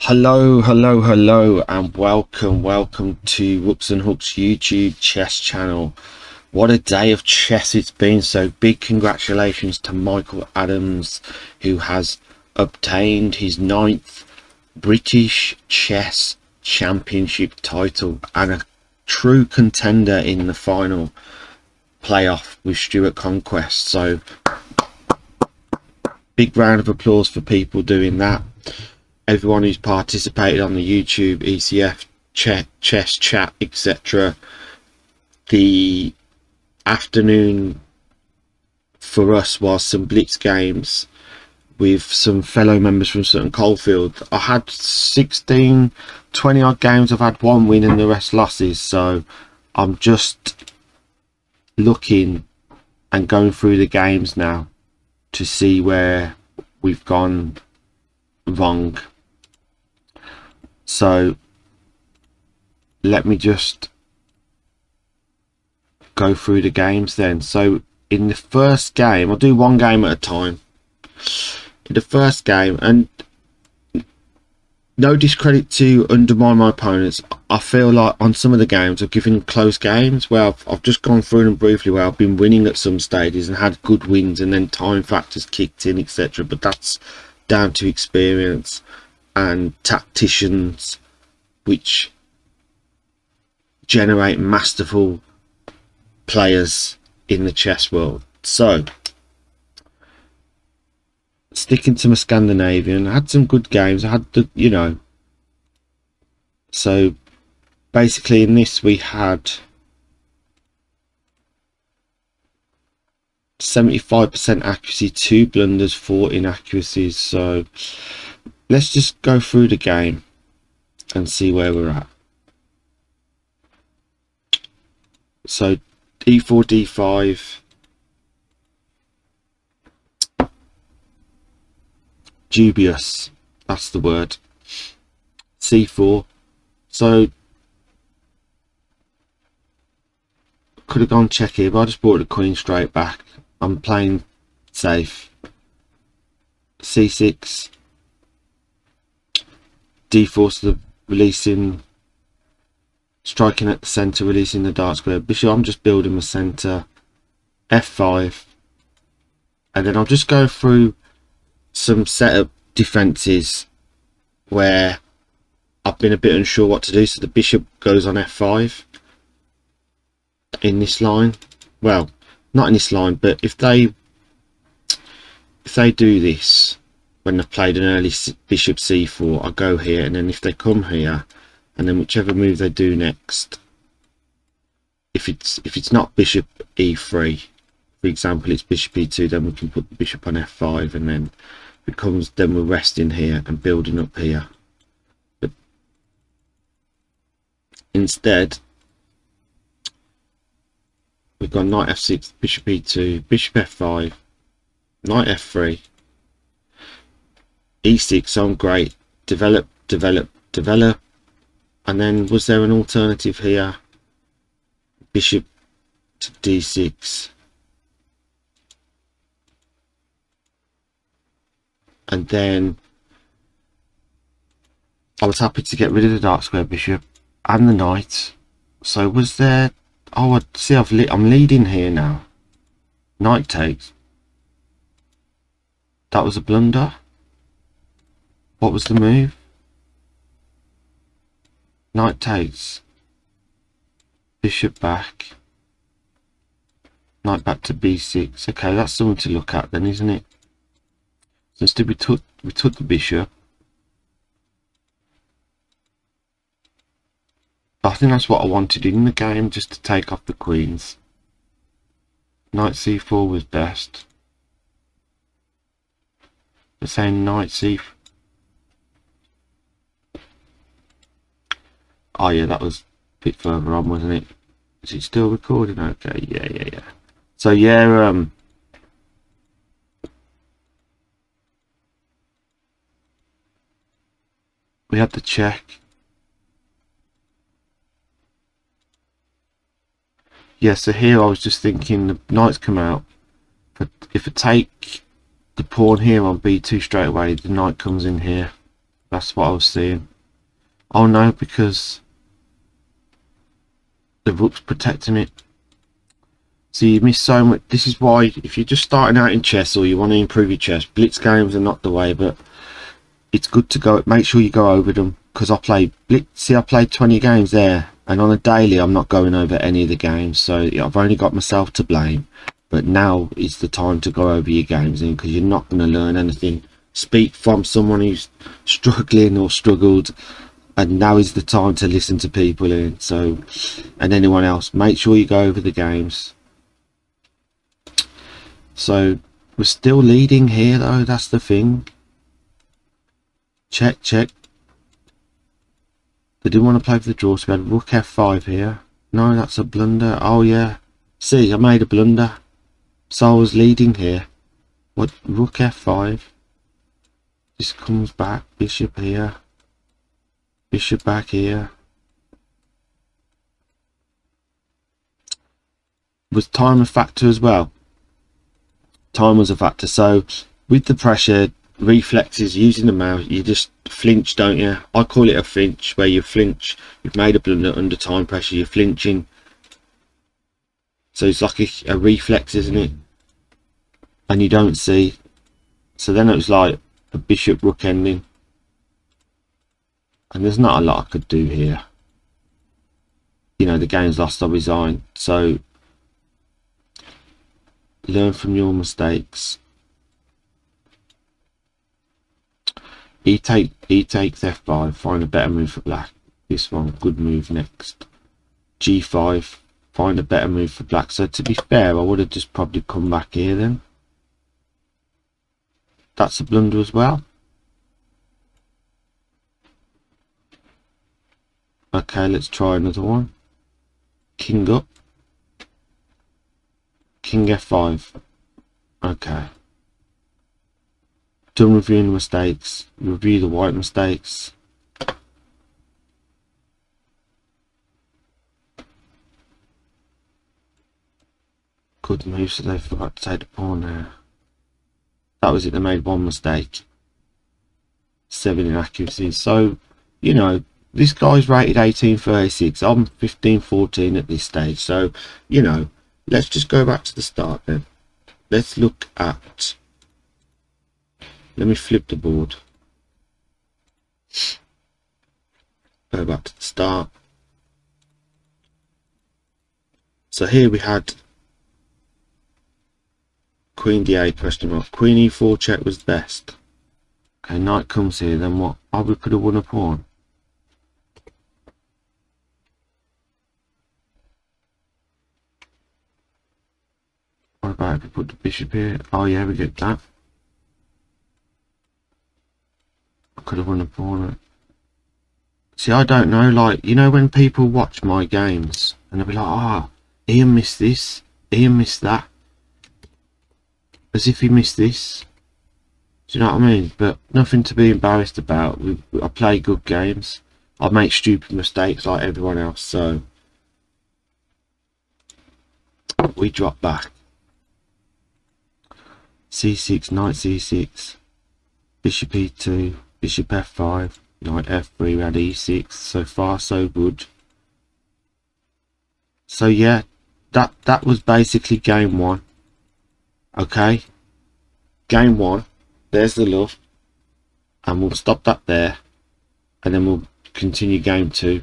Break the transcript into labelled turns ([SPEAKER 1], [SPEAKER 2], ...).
[SPEAKER 1] Hello, and welcome to Rooks and Hooks YouTube chess channel. What a day of chess it's been. So big congratulations to Michael Adams, who has obtained his 9th British Chess Championship title and a true contender in the final playoff with Stuart Conquest. So big round of applause for people doing that. Everyone who's participated on the YouTube, ECF, chess chat, etc. The afternoon for us was some blitz games with some fellow members from Sutton Coldfield. I had 16, 20 odd games. I've had one win and the rest losses. So I'm just looking and going through the games now to see where we've gone wrong. So let me just go through the games then. So in the first game, I'll do one game at a time. In the first game, and no discredit to undermine my opponents, I feel like on some of the games I've given close games where I've just gone through them briefly, where I've been winning at some stages and had good wins, and then time factors kicked in, etc. But that's down to experience and tacticians, which generate masterful players in the chess world. So sticking to my Scandinavian, I had some good games. I had the, so basically in this we had 75% accuracy, 2 blunders, 4 inaccuracies. So let's just go through the game and see where we're at. So d4, d5, dubious, that's the word. c4, so could have gone check here, but I just brought the queen straight back. I'm playing safe. c6, d4, so the releasing, striking at the center, releasing the dark square. Bishop, I'm just building my center. f5, and then I'll just go through some setup defenses where I've been a bit unsure what to do. So the bishop goes on f5 in this line. Well, not in this line, but if they do this when they've played an early bishop c4, I go here, and then if they come here, and then whichever move they do next, if it's not bishop e3, for example, it's bishop e2, then we can put the bishop on f5, and then becomes, then we're resting here and building up here. But instead we've got knight f6, bishop e2, bishop f5, knight f3, e6. So I'm great, develop, and then was there an alternative here? Bishop to d6, and then I was happy to get rid of the dark square bishop and the knight. So was there, oh, I see, I'm leading here now. Knight takes. That was a blunder. What was the move? Knight takes, bishop back, knight back to b6. Okay, that's something to look at then, isn't it? So instead we took the bishop. But I think that's what I wanted in the game, just to take off the queens. Knight c4 was best. They're saying knight c4. Oh yeah, that was a bit further on, wasn't it? Is it still recording? Okay, yeah. So yeah, we had the check. Yeah, so here I was just thinking the knight's come out, but if I take the pawn here on b2 straight away, the knight comes in here. That's what I was seeing. Oh no, because the rook's protecting it. So you miss so much. This is why, if you're just starting out in chess or you want to improve your chess, blitz games are not the way, but it's good to go. Make sure you go over them, because I played blitz. See, I played 20 games there, and on a daily I'm not going over any of the games, so I've only got myself to blame. But now is the time to go over your games in, because you're not going to learn anything. Speak from someone who's struggling or struggled, and now is the time to listen to people in. So, and anyone else, make sure you go over the games. So we're still leading here though, that's the thing. Check, check. They didn't want to play for the draw, so we had rook f5 here. No, that's a blunder. Oh yeah, see, I made a blunder, so I was leading here. What? Rook f5. This comes back, bishop here, bishop back here. Was time a factor as well? Time was a factor. So with the pressure, reflexes, using the mouse, you just flinch, don't you? I call it a flinch, where you flinch. You've made a blunder under time pressure, you're flinching. So it's like a reflex, isn't it? And you don't see. So then it was like a bishop rook ending, and there's not a lot I could do here. You know, the game's lost, I resign. So learn from your mistakes. He takes f5, find a better move for black. This one, good move next. g5, find a better move for black. So to be fair, I would have just probably come back here then. That's a blunder as well. Okay, let's try another one. King up. King f5. Okay. Done reviewing the mistakes. Review the white mistakes. Good move, so they forgot to take the pawn there. That was it, they made one mistake. 7 inaccuracy. So, you know, this guy's rated 1836. I'm 1514 at this stage. So, you know, let's just go back to the start then. Let's look at... Let me flip the board. Go back to the start. So here we had Queen d8 question mark. Queen e4 check was best. Okay, knight comes here, then what? Oh, we could have won a pawn. What about if we put the bishop here? Oh yeah, we get that. I could have won a pawn. See, I don't know, like, you know when people watch my games and they'll be like, ah, oh, Ian missed this, Ian missed that. As if he missed this. Do you know what I mean? But nothing to be embarrassed about. I play good games. I make stupid mistakes like everyone else. So we drop back. c6, knight c6, bishop e2, bishop f5, knight f3. We had e6. So far so good. So yeah, that was basically game one. Okay, game one. There's the love, and we'll stop that there, and then we'll continue game two.